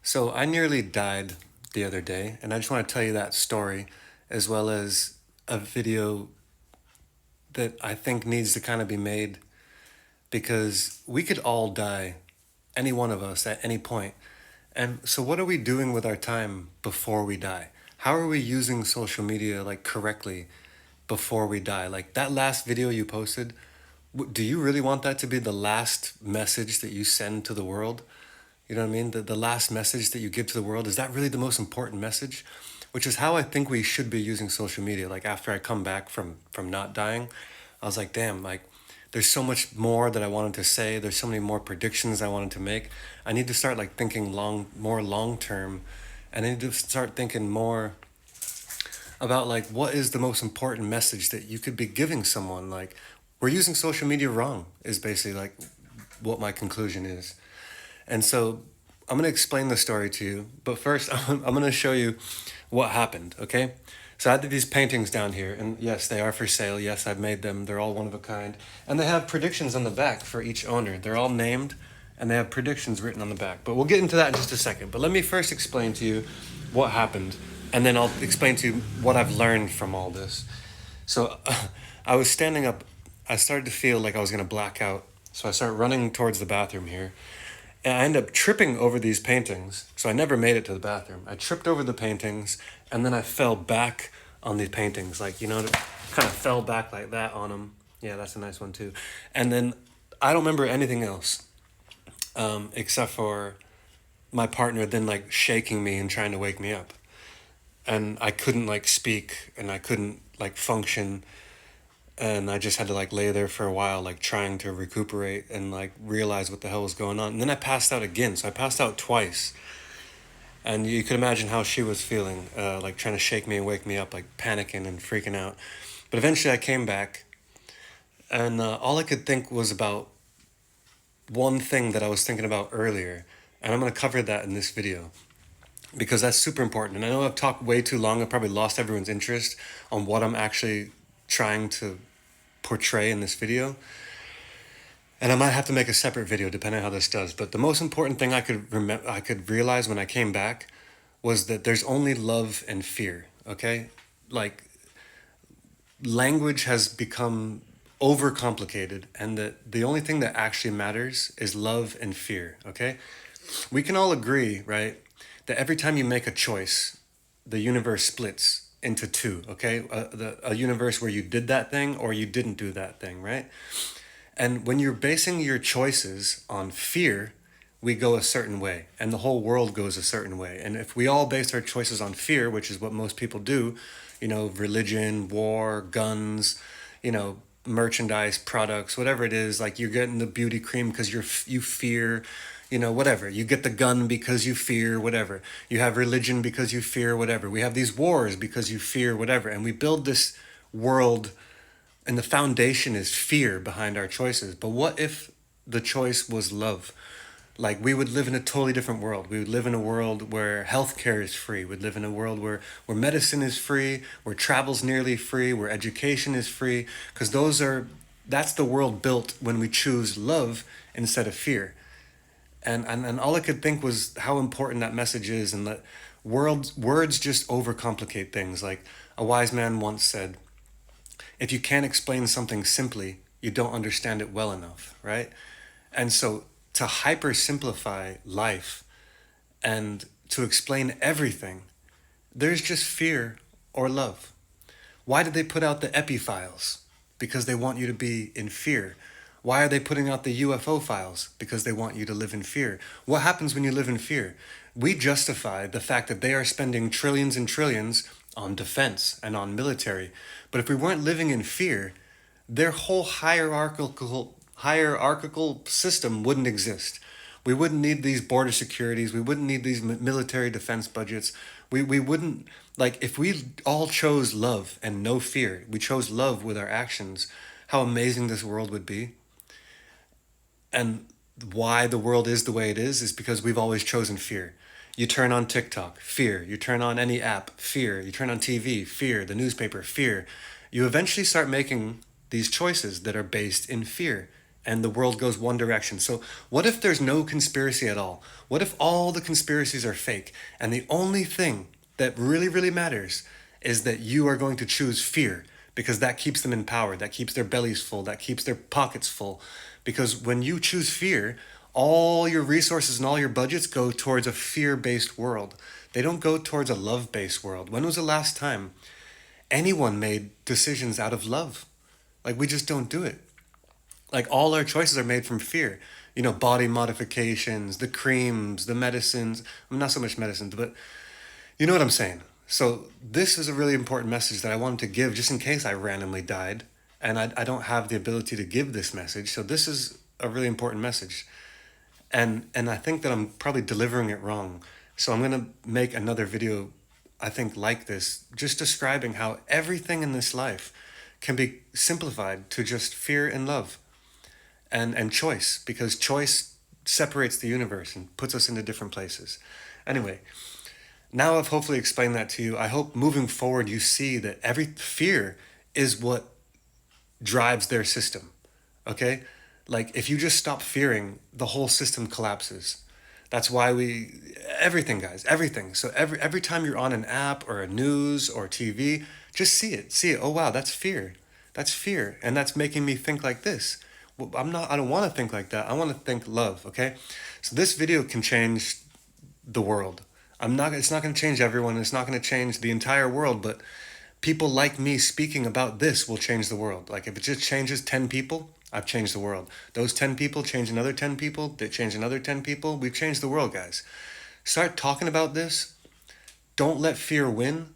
So I nearly died the other day, and I just want to tell you that story, as well as a video that I think needs to kind of be made because we could all die, any one of us, at any point. And so, what are we doing with our time before we die? How are we using social media like correctly before we die? Like that last video you posted, do you really want that to be the last message that you send to the world? You know what I mean? The last message that you give to the world, is that really the most important message? Which is how I think we should be using social media. Like after I come back from not dying, I was like, damn, like there's so much more that I wanted to say. There's so many more predictions I wanted to make. I need to start like thinking more long term, and I need to start thinking more about like what is the most important message that you could be giving someone. Like we're using social media wrong is basically like what my conclusion is. And so I'm going to explain the story to you, but first I'm going to show you what happened, okay? So I had these paintings down here, and yes, they are for sale. Yes, I've made them. They're all one of a kind. And they have predictions on the back for each owner. They're all named, and they have predictions written on the back. But we'll get into that in just a second. But let me first explain to you what happened, and then I'll explain to you what I've learned from all this. So I was standing up. I started to feel like I was going to black out. So I started running towards the bathroom here. And I ended up tripping over these paintings. So I never made it to the bathroom. I tripped over the paintings, and then I fell back on these paintings. Like, kind of fell back like that on them. Yeah, that's a nice one too. And then I don't remember anything else, except for my partner then like shaking me and trying to wake me up. And I couldn't like speak, and I couldn't like function, and I just had to like lay there for a while, like trying to recuperate and like realize what the hell was going on. And then I passed out again, so I passed out twice, and you could imagine how she was feeling, like trying to shake me and wake me up, like panicking and freaking out. But eventually, I came back, and all I could think was about one thing that I was thinking about earlier, and I'm gonna cover that in this video because that's super important. And I know I've talked way too long. I've probably lost everyone's interest on what I'm actually trying to portray in this video. And I might have to make a separate video depending on how this does. But the most important thing I could realize when I came back was that there's only love and fear. Okay, like language has become overcomplicated, and that the only thing that actually matters is love and fear. Okay, we can all agree, right, that every time you make a choice, the universe splits into two. Okay, a universe where you did that thing or you didn't do that thing, right? And when you're basing your choices on fear, we go a certain way, and the whole world goes a certain way. And if we all base our choices on fear, which is what most people do, religion, war, guns, merchandise, products, whatever it is, like you're getting the beauty cream because you fear, whatever. You get the gun because you fear whatever. You have religion because you fear whatever. We have these wars because you fear whatever. And we build this world, and the foundation is fear behind our choices. But what if the choice was love? Like we would live in a totally different world. We would live in a world where healthcare is free. We'd live in a world where medicine is free, where travel's nearly free, where education is free. Because that's the world built when we choose love instead of fear. And all I could think was how important that message is, and that words just overcomplicate things. Like a wise man once said, if you can't explain something simply, you don't understand it well enough, right? And so to hyper simplify life and to explain everything, there's just fear or love. Why did they put out the epi files? Because they want you to be in fear. Why are they putting out the UFO files? Because they want you to live in fear. What happens when you live in fear? We justify the fact that they are spending trillions and trillions on defense and on military. But if we weren't living in fear, their whole hierarchical system wouldn't exist. We wouldn't need these border securities. We wouldn't need these military defense budgets. We wouldn't, like, if we all chose love and no fear, we chose love with our actions, how amazing this world would be. And why the world is the way it is because we've always chosen fear. You turn on TikTok, fear. You turn on any app, fear. You turn on TV, fear. The newspaper, fear. You eventually start making these choices that are based in fear. and the world goes one direction. So what if there's no conspiracy at all? What if all the conspiracies are fake and the only thing that really, really matters is that you are going to choose fear, because that keeps them in power, that keeps their bellies full, that keeps their pockets full. Because when you choose fear, all your resources and all your budgets go towards a fear-based world. They don't go towards a love-based world. When was the last time anyone made decisions out of love? Like, we just don't do it. Like, all our choices are made from fear. You know, body modifications, the creams, the medicines. I mean, not so much medicines, but you know what I'm saying. So this is a really important message that I wanted to give just in case I randomly died and I don't have the ability to give this message. So this is a really important message. And I think that I'm probably delivering it wrong. So I'm going to make another video, I think, like this, just describing how everything in this life can be simplified to just fear and love and choice, because choice separates the universe and puts us into different places. Anyway, now I've hopefully explained that to you. I hope moving forward you see that every fear is what drives their system. Okay? Like, if you just stop fearing, the whole system collapses. That's why everything, guys, everything. So every time you're on an app or a news or TV, just see it. See it. Oh wow, that's fear. That's fear. And that's making me think like this. Well, I don't want to think like that. I want to think love, okay? So this video can change the world. It's not going to change everyone. It's not going to change the entire world, but people like me speaking about this will change the world. Like, if it just changes 10 people, I've changed the world. Those 10 people change another 10 people, that change another 10 people. We've changed the world, guys. Start talking about this. Don't let fear win.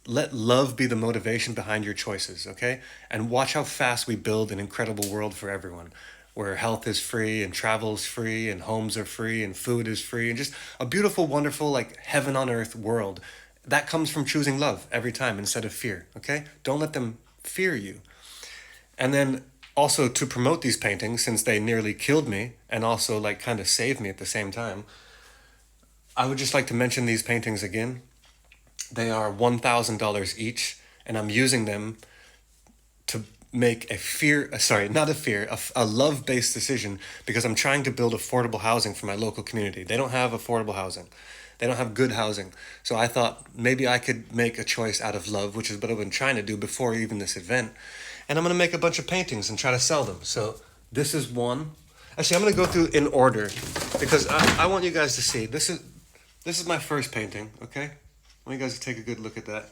Let love be the motivation behind your choices, okay? And watch how fast we build an incredible world for everyone, where health is free and travel is free and homes are free and food is free and just a beautiful, wonderful, like heaven on earth world. That comes from choosing love every time instead of fear, okay? Don't let them fear you. And then also, to promote these paintings, since they nearly killed me and also like kind of saved me at the same time, I would just like to mention these paintings again. They are $1,000 each, and I'm using them to make a love-based decision, because I'm trying to build affordable housing for my local community. They don't have affordable housing. They don't have good housing. So I thought maybe I could make a choice out of love, which is what I've been trying to do before even this event. And I'm going to make a bunch of paintings and try to sell them. So this is one. Actually, I'm going to go through in order, because I want you guys to see. This is my first painting, okay? I want you guys to take a good look at that.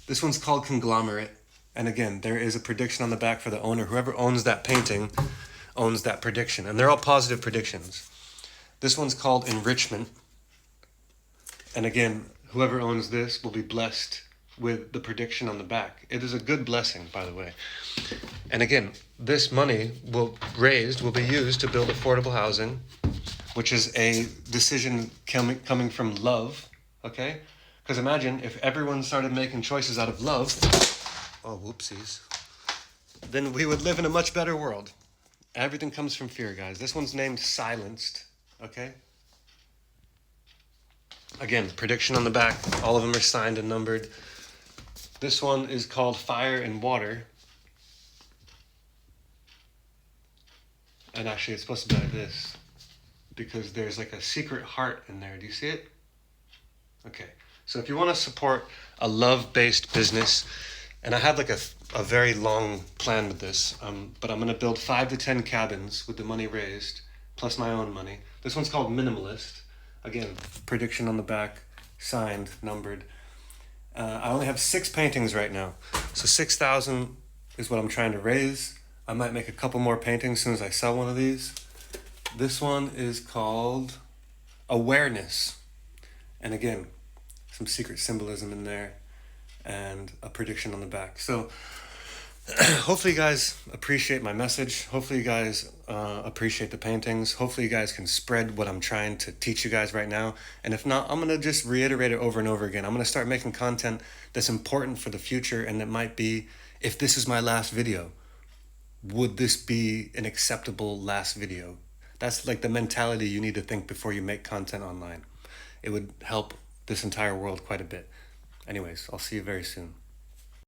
This one's called Conglomerate. And again, there is a prediction on the back for the owner. Whoever owns that painting owns that prediction. And they're all positive predictions. This one's called Enrichment. And again, whoever owns this will be blessed with the prediction on the back. It is a good blessing, by the way. And again, this money raised will be used to build affordable housing, which is a decision coming from love, okay? Because imagine if everyone started making choices out of love, oh, whoopsies, then we would live in a much better world. Everything comes from fear, guys. This one's named Silenced, okay? Again, prediction on the back. All of them are signed and numbered. This one is called Fire and Water. And actually, it's supposed to be like this, because there's like a secret heart in there. Do you see it? Okay. So if you want to support a love-based business, and I had like a very long plan with this, but I'm going to build 5 to 10 cabins with the money raised, plus my own money. This one's called Minimalist. Again, prediction on the back, signed, numbered. I only have 6 paintings right now. So 6,000 is what I'm trying to raise. I might make a couple more paintings as soon as I sell one of these. This one is called Awareness. And again, some secret symbolism in there and a prediction on the back. So hopefully you guys appreciate my message. Hopefully you guys appreciate the paintings. Hopefully you guys can spread what I'm trying to teach you guys right now. And if not, I'm going to just reiterate it over and over again. I'm going to start making content that's important for the future, and that might be, if this is my last video, would this be an acceptable last video? That's like the mentality you need to think before you make content online. It would help this entire world quite a bit. Anyways, I'll see you very soon.